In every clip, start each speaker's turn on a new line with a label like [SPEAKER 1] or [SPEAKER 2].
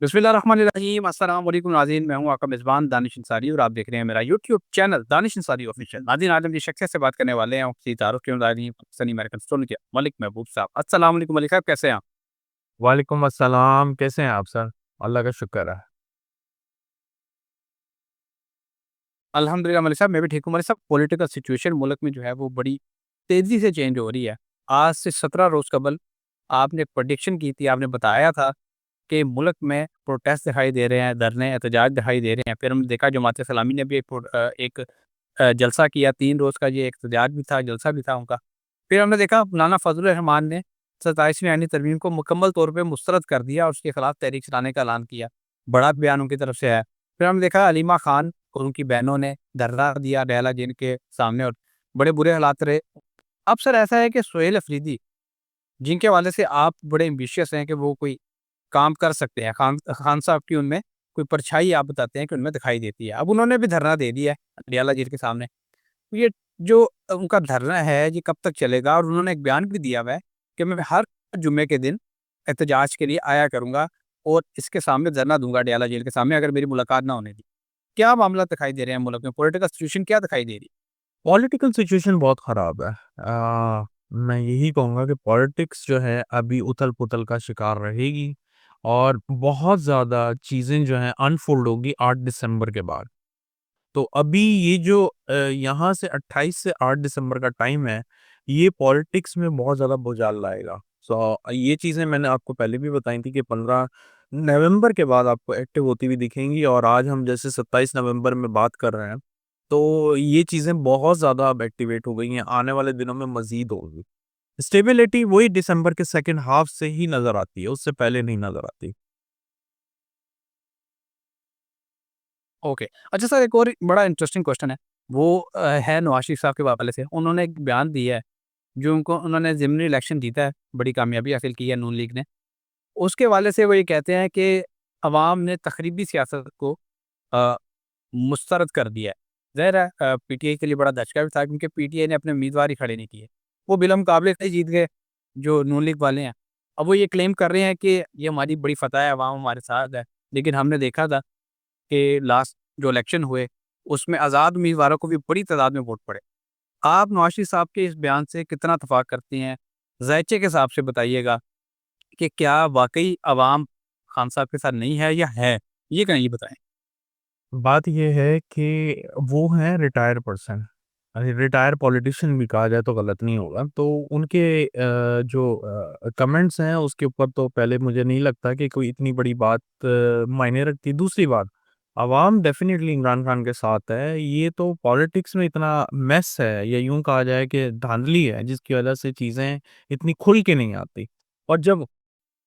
[SPEAKER 1] बिस्मिल्लाहिर्रहमानिर्रहीम अस्सलाम वालेकुम नाज़रीन। मैं हूँ आपका मेज़बान दानिश अंसारी और आप देख रहे हैं मेरा YouTube channel Danish Ansari official. नाज़रीन, आज हम जिस शख्सियत से बात करने वाले हैं उसकी तारुफ़ क्यों पाकिस्तानी अमेरिकन स्टोरी के मलिक महबूब साहब। अस्सलाम वालेकुम मलिक साहब, कैसे हैं आप?
[SPEAKER 2] वालेकुम अस्सलाम, कैसे हैं आप सर? अल्लाह का शुक्र है।
[SPEAKER 1] अल्हम्दुलिल्लाह मलिक साहब, मैं भी ठीक हूँ। मलिक साहब, पॉलिटिकल सिचुएशन मुल्क में जो है वो बड़ी तेज़ी से चेंज हो रही है। आज से 17 रोज़ कबल आपने प्रेडिक्शन की थी, आपने बताया था कि मुल्क में प्रोटेस्ट दिखाई दे रहे हैं, धरने, एहतजाज दिखाई दे रहे हैं। फिर हमने देखा जमात इस्लामी ने भी एक जलसा किया, 3 रोज़ का ये एहतजाज भी था, जलसा भी था उनका। फिर हमने देखा मौलाना फज़लुर रहमान ने 27वीं आईनी तरमीम को मुकम्मल तौर पे मुस्तरद कर दिया और उसके खिलाफ तहरीक चलाने का ऐलान किया। बड़ा बयान उनकी तरफ से आया। फिर हमने देखा अलीमा खान और उनकी बहनों ने धरना दिया डेला जेल के सामने और बड़े बुरे हालात रहे। अब सर ऐसा है कि सोहेल अफरीदी, जिनके हवाले से आप बड़े एम्बिशियस हैं कि वो कोई काम कर सकते हैं। खान खान साहब की उनमें कोई परछाई आप बताते हैं कि उनमें दिखाई देती है। अब उन्होंने भी धरना दे दिया है अडियाला जेल के सामने। तो ये जो उनका धरना है ये कब तक चलेगा? और उन्होंने एक बयान भी दिया हुआ है कि मैं हर जुम्मे के दिन एहतजाज के लिए आया करूँगा और इसके सामने धरना दूँगा अडियाला जेल के सामने अगर मेरी मुलाकात ना होने दी। क्या मामला दिखाई दे रहे हैं मुल्क में? पॉलिटिकल सिचुएशन क्या दिखाई दे रही है?
[SPEAKER 2] पॉलिटिकल सिचुएशन बहुत ख़राब है। मैं यही कहूँगा कि पॉलिटिक्स जो है अभी उथल-पुथल का शिकार रहेगी और बहुत ज़्यादा चीज़ें जो हैं अनफ़ोल्ड होगी 8 दिसंबर के बाद। तो अभी ये जो यहाँ से 28 से 8 दिसंबर का टाइम है, ये पॉलिटिक्स में बहुत ज़्यादा भूचाल लाएगा। ये चीज़ें मैंने आपको पहले भी बताई थी कि 15 नवंबर के बाद आपको एक्टिव होती हुई दिखेंगी और आज हम जैसे 27 नवंबर में बात कर रहे हैं, तो ये चीज़ें बहुत ज़्यादा अब एक्टिवेट हो गई हैं, आने वाले दिनों में मज़ीद होगी। स्टेबिलिटी वही दिसंबर के सेकंड हाफ से ही नज़र आती है, उससे पहले नहीं नज़र आती।
[SPEAKER 1] ओके। अच्छा सर, एक और बड़ा इंटरेस्टिंग क्वेश्चन है। वो है नवाज़ शरीफ साहब के हवाले से। उन्होंने एक बयान दिया है, जो उन्होंने ज़िमनी इलेक्शन जीता है, बड़ी कामयाबी हासिल की है नून लीग ने। उसके हवाले से वो ये कहते हैं कि अवाम ने तख़रीबी सियासत को अ, मुस्तरद कर दिया है। ज़ाहिर है पीटीआई के लिए बड़ा धचका भी था क्योंकि पीटीआई ने अपने उम्मीदवार ही खड़े नहीं किए। वो बिलमुकाबले से जीत गए, जो नून लीग वाले हैं। अब वो ये क्लेम कर रहे हैं कि ये हमारी बड़ी फ़तह है, अवाम हमारे साथ है। लेकिन हमने देखा था कि लास्ट जो इलेक्शन हुए, उसमें आज़ाद उम्मीदवारों को भी बड़ी तादाद में वोट पड़े। आप नवाज़ शरीफ साहब के इस बयान से कितना इत्तेफ़ाक करती हैं? ज़ायचे के हिसाब से बताइएगा कि क्या वाक़ई अवाम खान साहब के साथ नहीं है या है? ये कहीं बताएँ।
[SPEAKER 2] बात ये है कि वो हैं रिटायर्ड पर्सन, रिटायर्ड पॉलिटिशियन भी कहा जाए तो गलत नहीं होगा। तो उनके जो कमेंट्स हैं उसके ऊपर तो पहले मुझे नहीं लगता कि कोई इतनी बड़ी बात मायने रखती। दूसरी बात, अवाम डेफ़िनिटली इमरान खान के साथ है। ये तो पॉलिटिक्स में इतना मेस है या यूँ कहा जाए कि धांधली है जिसकी वज़ह से चीज़ें इतनी खुल के नहीं आती। और जब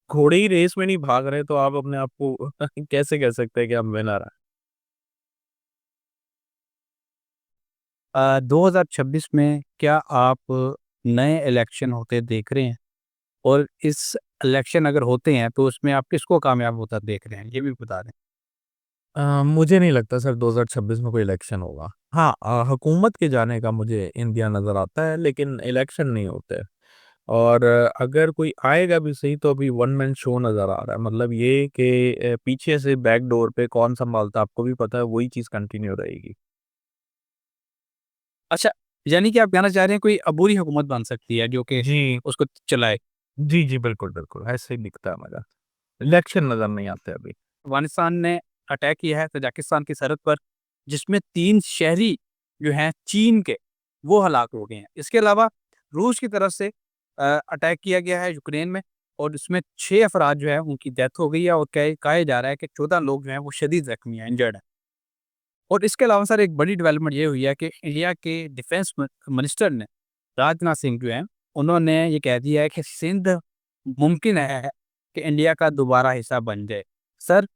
[SPEAKER 2] घोड़े ही रेस में नहीं भाग रहे तो आप अपने आप को कैसे कह सकते हैं कि हम विनर हैं?
[SPEAKER 1] 2026 में क्या आप नए इलेक्शन होते देख रहे हैं? और इस इलेक्शन अगर होते हैं तो उसमें आप किसको कामयाब होता देख रहे हैं? ये भी बता दें।
[SPEAKER 2] मुझे नहीं लगता सर 2026 में कोई इलेक्शन होगा। हाँ, हुकूमत के जाने का मुझे इंडिया नज़र आता है लेकिन इलेक्शन नहीं होते। और अगर कोई आएगा भी सही तो अभी वन मैन शो नज़र आ रहा है। मतलब ये कि पीछे से बैक डोर पे कौन सँभालता है आपको भी पता है, वही चीज़ कंटिन्यू रहेगी।
[SPEAKER 1] अच्छा, यानी कि आप कहना चाह रहे हैं कोई अबूरी हुकूमत बन सकती है जो कि
[SPEAKER 2] जी।
[SPEAKER 1] उसको चलाए।
[SPEAKER 2] जी, जी, बिल्कुल, बिल्कुल, ऐसे ही दिखता है मुझे। इलेक्शन नज़र नहीं आते अभी।
[SPEAKER 1] अफ़गानिस्तान ने अटैक किया है तजाकिस्तान की सरहद पर, जिसमें 3 शहरी जो हैं चीन के, वो हलाक हो गए हैं। इसके अलावा रूस की तरफ से अटैक किया गया है यूक्रेन में और इसमें 6 अफ़राद जो है उनकी डेथ हो गई है और कहा जा रहा है कि 14 लोग जो हैं वो शदीद ज़ख्मी हैं, इंजर्ड हैं। और इसके अलावा सर एक बड़ी डेवलपमेंट ये हुई है कि इंडिया के डिफेंस मिनिस्टर ने, राजनाथ सिंह जो हैं, उन्होंने ये कह दिया है कि सिंध मुमकिन है कि इंडिया का दोबारा हिस्सा बन जाए। सर,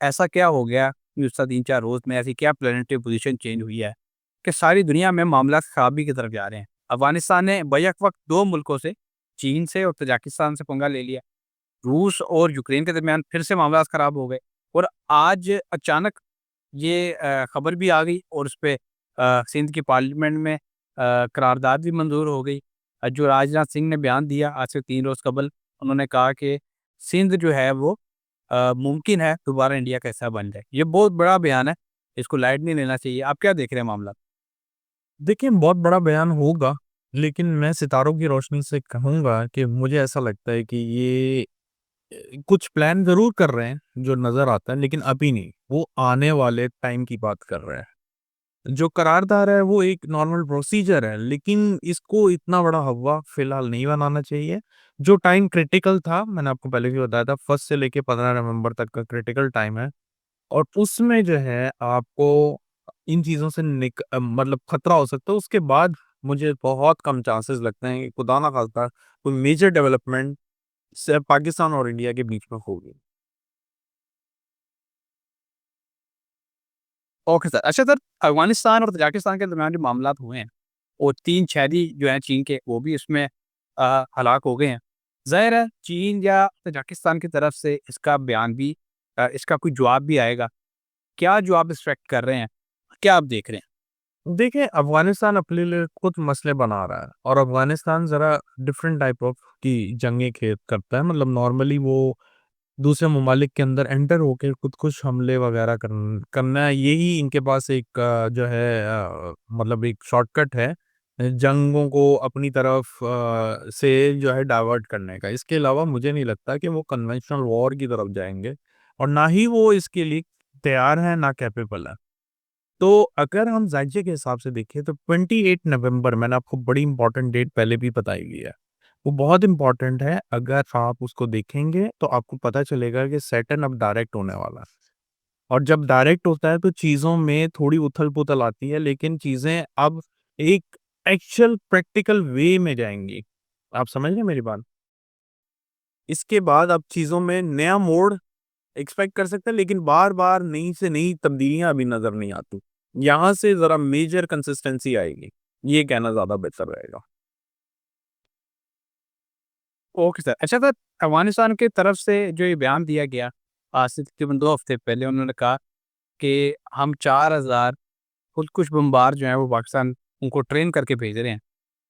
[SPEAKER 1] ऐसा क्या हो गया पिछले 3-4 रोज़ में, ऐसी क्या प्लैनेटरी पोज़ीशन चेंज हुई है कि सारी दुनिया में मामलात खराबी की तरफ जा रहे हैं? अफ़गानिस्तान ने बैक वक़्त 2 मुल्कों से, चीन से और तजाकिस्तान से पंगा ले लिया। रूस और यूक्रेन के दरमियान फिर से मामलात खराब हो गए और आज अचानक ये खबर भी आ गई और उसपे सिंध की पार्लियामेंट में करारदाद भी मंज़ूर हो गई। जो राजनाथ सिंह ने बयान दिया आज से 3 रोज़ कबल, उन्होंने कहा कि सिंध जो है वो मुमकिन है दोबारा इंडिया का हिस्सा बन जाए। ये बहुत बड़ा बयान है, इसको लाइट नहीं लेना चाहिए। आप क्या देख रहे हैं मामला?
[SPEAKER 2] देखिए, बहुत बड़ा बयान होगा, लेकिन मैं सितारों की रोशनी से कहूँगा कि मुझे ऐसा लगता है कि ये कुछ प्लान ज़रूर कर रहे हैं, जो नज़र आता है, लेकिन अभी नहीं, वो आने वाले टाइम की बात कर रहे हैं। जो करारदार है, वो एक नॉर्मल प्रोसीजर है, लेकिन इसको इतना बड़ा हव्वा फिलहाल नहीं बनाना चाहिए। जो टाइम क्रिटिकल था, मैंने आपको पहले भी बताया था, 1 से लेके 15 नवंबर तक का क्रिटिकल टाइम है और उसमें जो है आपको इन चीज़ों से मतलब खतरा हो सकता है। उसके बाद मुझे बहुत कम चांसेस लगते हैं कि खुदा ना खास्ता कोई मेजर डेवलपमेंट से पाकिस्तान और इंडिया के बीच में होगी।
[SPEAKER 1] Okay sir. अच्छा सर, अफ़गानिस्तान और तजाकिस्तान के दरमियान जो मामलात हुए हैं, और 3 शहरी जो हैं चीन के, वो भी इसमें हलाक हो गए हैं। ज़ाहिर है चीन या तजाकिस्तान की तरफ से इसका बयान भी इसका कोई जवाब भी आएगा। क्या जवाब एक्सपेक्ट कर रहे हैं? क्या आप देख रहे हैं?
[SPEAKER 2] देखिए, अफ़गानिस्तान अपने लिए खुद मसले बना रहा है और अफ़गानिस्तान ज़रा डिफरेंट टाइप ऑफ की जंगें खेत करता है। मतलब नॉर्मली वो दूसरे ममालिक के अंदर एंटर होके खुद कुछ हमले वगैरह करना, यही इनके पास एक जो है मतलब एक शॉर्टकट है जंगों को अपनी तरफ से जो है डाइवर्ट करने का। इसके अलावा मुझे नहीं लगता कि वो कन्वेंशनल वॉर की तरफ जाएँगे और ना ही वो इसके लिए तैयार हैं, ना कैपेबल है। तो अगर हम राज्य के हिसाब से देखें तो 28 नवंबर, मैंने आपको बड़ी इंपॉर्टेंट डेट पहले भी बताई हुई है। वो बहुत इंपॉर्टेंट है, अगर आप उसको देखेंगे तो आपको पता चलेगा कि सैटर्न अब डायरेक्ट होने वाला है। और जब डायरेक्ट होता है तो चीज़ों में थोड़ी उथल-पुथल आती है, लेकिन चीज़ें अब एक एक्चुअल प्रैक्टिकल वे में जाएँगी। आप समझ रहे हैं मेरी बात? इसके बाद अब चीज़ों में नया मोड़ एक्सपेक्ट कर सकते हैं, लेकिन बार-बार नई से नई तब्दीलियाँ अभी नज़र नहीं आती। यहाँ से ज़रा मेजर कंसिस्टेंसी आएगी, ये कहना ज़्यादा बेहतर रहेगा।
[SPEAKER 1] Okay sir. अच्छा सर, अफ़गानिस्तान की तरफ से जो ये बयान दिया गया, आज से तकरीबन 2 हफ़्ते पहले उन्होंने कहा कि हम 4000 खुदकुश बमबार जो हैं वो पाकिस्तान उनको ट्रेन करके भेज रहे हैं।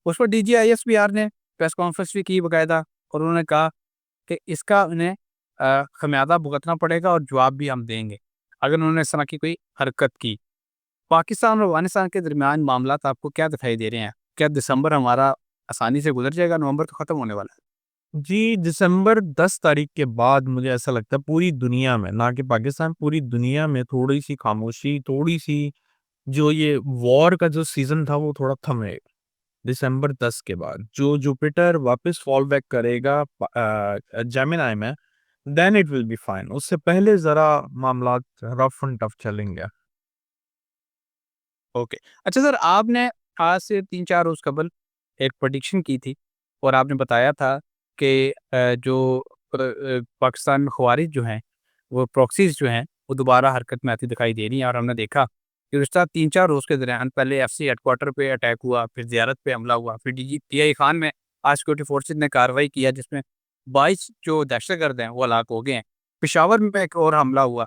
[SPEAKER 1] उस पर डीजीआईएसपीआर ने प्रेस कॉन्फ्रेंस भी की बाकायदा, और उन्होंने कहा कि इसका उन्हें खमियाजा भुगतना पड़ेगा और जवाब भी हम देंगे, अगर उन्होंने इस तरह की कोई हरकत की। पाकिस्तान और अफ़गानिस्तान के दरमियान मामलात आपको क्या दिखाई दे रहे हैं? क्या दिसंबर हमारा आसानी से गुज़र जाएगा? नवंबर तो ख़त्म होने वाला है।
[SPEAKER 2] जी, दिसंबर 10 तारीख के बाद मुझे ऐसा लगता है पूरी दुनिया में, ना कि पाकिस्तान, पूरी दुनिया में थोड़ी-सी खामोशी, थोड़ी-सी जो ये वॉर का जो सीज़न था वो थोड़ा थमेगा। दिसंबर 10 के बाद जो जुपिटर वापस फॉल बैक करेगा जेमिनी में, then it will be fine. उससे पहले ज़रा मामलात रफ एंड टफ चलेंगे।
[SPEAKER 1] ओके। अच्छा सर, आपने आज से 3-4 रोज़ कबल एक प्रेडिक्शन की थी, और आपने बताया था कि जो पाकिस्तान में ख़वारिज जो हैं, वो प्रॉक्सीज़ जो हैं, वो दोबारा हरकत में आती दिखाई दे रही हैं, और हमने देखा कि गुज़िश्ता 3-4 रोज़ के दरमियान पहले एफसी हेडक्वार्टर पे अटैक हुआ, फिर ज़ियारत पे हमला हुआ, फिर टीआई खान में आज सिक्योरिटी फोर्सेज़ ने कार्रवाई किया, जिसमें 22 जो दहशतगर्द हैं, वो हलाक हो गए हैं। पेशावर में एक और हमला हुआ।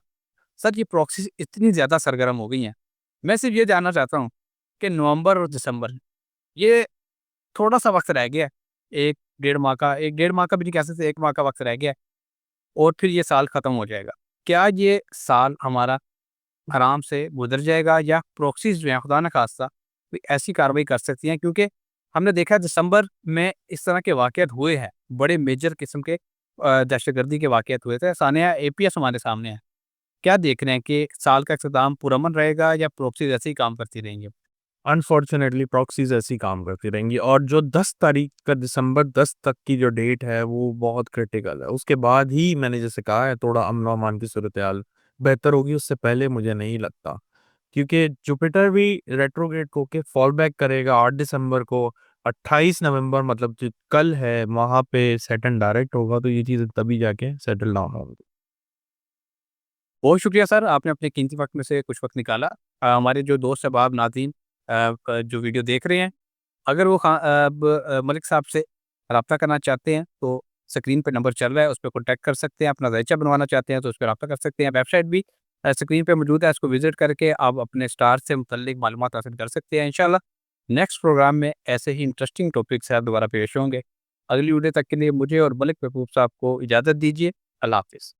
[SPEAKER 1] सर, ये प्रॉक्सीज़ इतनी ज़्यादा सरगर्म हो गई हैं, मैं सिर्फ़ ये जानना चाहता हूँ कि नवंबर और दिसंबर, ये थोड़ा-सा वक़्त रह गया है। 1 डेढ़ माह का, 1 डेढ़ माह का भी नहीं कह सकते, 1 माह का वक़्त रह गया है, और फिर ये साल ख़त्म हो जाएगा। क्या ये साल हमारा आराम से गुज़र जाएगा, या प्रॉक्सीज़ जो हैं खुदा न ख़ास्ता कोई ऐसी कार्रवाई कर सकती हैं? क्योंकि हमने देखा है दिसंबर में इस तरह के वाक़यात हुए हैं, बड़े मेजर किस्म के दहशतगर्दी के वाक़यात हुए थे। सानिया एपीएस हमारे सामने है। क्या देख रहे हैं कि साल का इख्तिताम पुरअमन रहेगा, या प्रॉक्सीज़ ऐसे ही काम करती रहेंगी?
[SPEAKER 2] अनफॉर्चुनेटली प्रॉक्सीज़ ऐसी काम करती रहेंगी और जो 10 तारीख का, दिसंबर 10 तक की जो डेट है वो बहुत क्रिटिकल है। उसके बाद ही मैंने जैसे कहा है थोड़ा अमन-ओ-अमान की सूरत-ए-हाल बेहतर होगी, उससे पहले मुझे नहीं लगता। क्योंकि जुपिटर भी रेट्रोग्रेड होके फॉल बैक करेगा 8 दिसंबर को, 28 नवंबर मतलब जो कल है वहाँ पे सैटर्न डायरेक्ट होगा, तो ये चीज़ें तभी जाके सेटल डाउन होंगी।
[SPEAKER 1] बहुत शुक्रिया सर, आपने अपने कीमती वक़्त में से कुछ वक़्त निकाला। हमारे जो दोस्त अहबाब नाज़रीन जो वीडियो देख रहे हैं, अगर वो मलिक साहब से राब्ता करना चाहते हैं, तो स्क्रीन पे नंबर चल रहा है, उस पे कॉन्टैक्ट कर सकते हैं। अपना ज़ायचा बनवाना चाहते हैं, तो उस पे राब्ता कर सकते हैं। वेबसाइट भी स्क्रीन पे मौजूद है, इसको विज़िट करके आप अपने स्टार से मुतल्लिक मालूमात हासिल कर सकते हैं। इंशाअल्लाह नेक्स्ट प्रोग्राम में ऐसे ही इंटरेस्टिंग टॉपिक से आप दोबारा पेश होंगे। अगली वीडियो तक के लिए मुझे और मलिक महबूब साहब को इजाज़त दीजिए। अल्लाह हाफ़िज़।